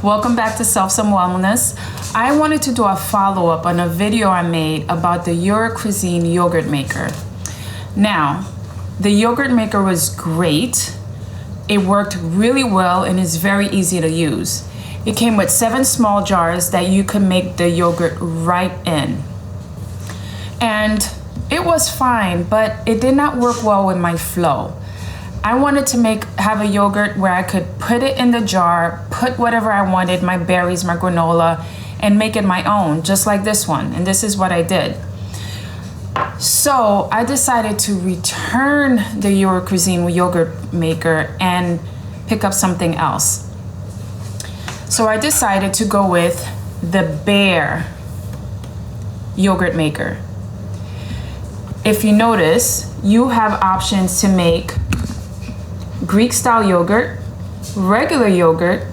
Welcome back to Self-Some Wellness. I wanted to do a follow-up on a video I made about the Your Cuisine yogurt maker. Now, the yogurt maker was great. It worked really well and is very easy to use. It came with 7 small jars that you could make the yogurt right in. And it was fine, but it did not work well with my flow. I wanted to have a yogurt where I could put it in the jar, put whatever I wanted, my berries, my granola, and make it my own, just like this one. And this is what I did. So I decided to return the Your Cuisine yogurt maker and pick up something else. So I decided to go with the Bear yogurt maker. If you notice, you have options to make Greek style yogurt, regular yogurt,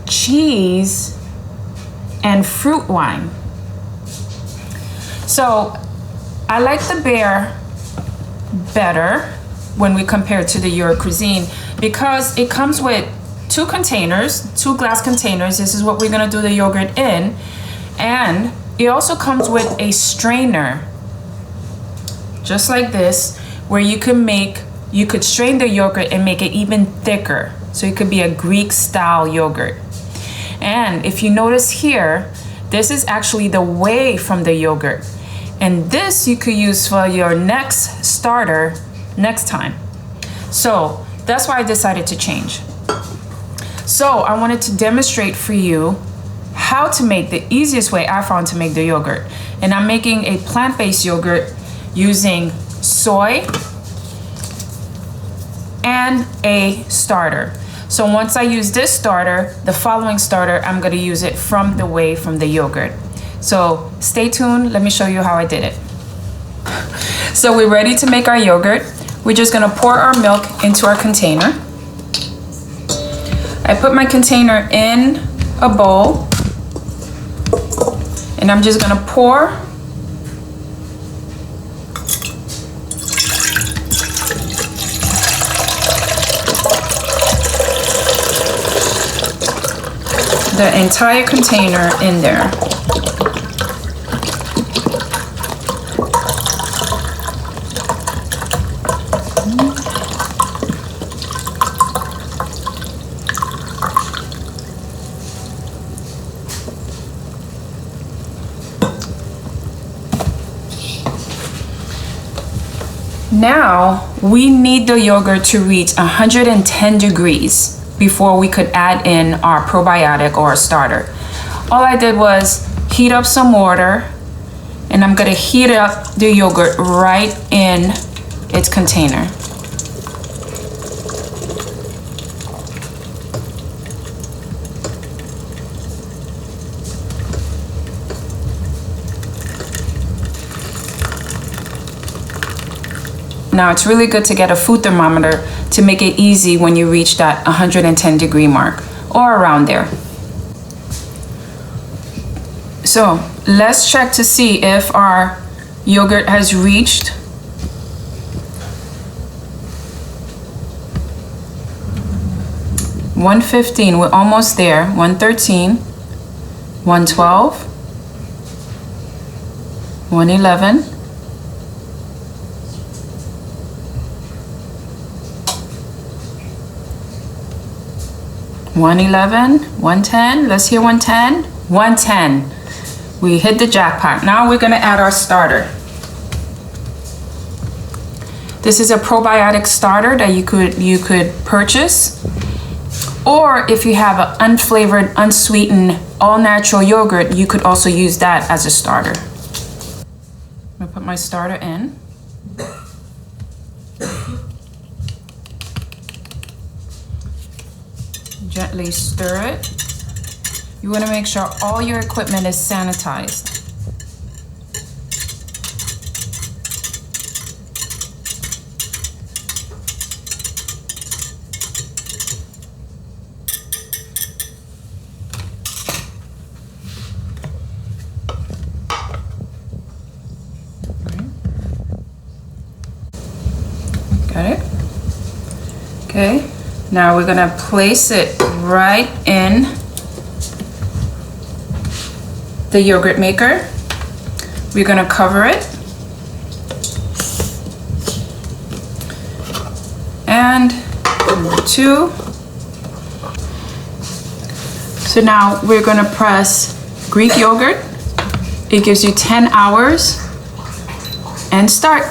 cheese, and fruit wine. So I like the Bear better when we compare it to the Your Cuisine because it comes with 2 containers, 2 glass containers. This is what we're gonna do the yogurt in. And it also comes with a strainer, just like this, where you could strain the yogurt and make it even thicker. So it could be a Greek style yogurt. And if you notice here, this is actually the whey from the yogurt. And this you could use for your next starter next time. So that's why I decided to change. So I wanted to demonstrate for you how to make the easiest way I found to make the yogurt. And I'm making a plant-based yogurt using soy and a starter. So once I use this starter, the following starter, I'm gonna use it from the whey from the yogurt. So stay tuned, let me show you how I did it. So we're ready to make our yogurt. We're just gonna pour our milk into our container. I put my container in a bowl and I'm just gonna pour the entire container in there. Now we need the yogurt to reach 110 degrees before we could add in our probiotic or our starter. All I did was heat up some water and I'm gonna heat up the yogurt right in its container. Now it's really good to get a food thermometer to make it easy when you reach that 110 degree mark or around there. So let's check to see if our yogurt has reached 115. We're almost there. 113, 112, 111, 111, 110, let's hear 110, 110. We hit the jackpot. Now we're gonna add our starter. This is a probiotic starter that you could purchase. Or if you have an unflavored, unsweetened, all-natural yogurt, you could also use that as a starter. I'm gonna put my starter in. Gently stir it. You want to make sure all your equipment is sanitized. Got it? Okay. Now we're gonna place it right in the yogurt maker. We're gonna cover it. And number 2. So now we're gonna press Greek yogurt. It gives you 10 hours and start.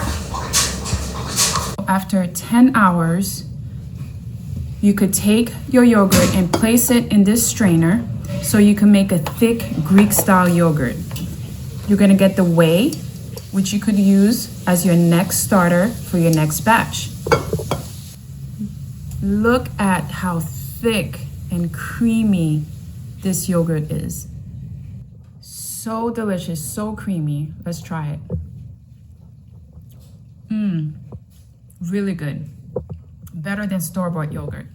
After 10 hours, you could take your yogurt and place it in this strainer so you can make a thick Greek style yogurt. You're gonna get the whey, which you could use as your next starter for your next batch. Look at how thick and creamy this yogurt is. So delicious, so creamy. Let's try it. Really good. Better than store-bought yogurt.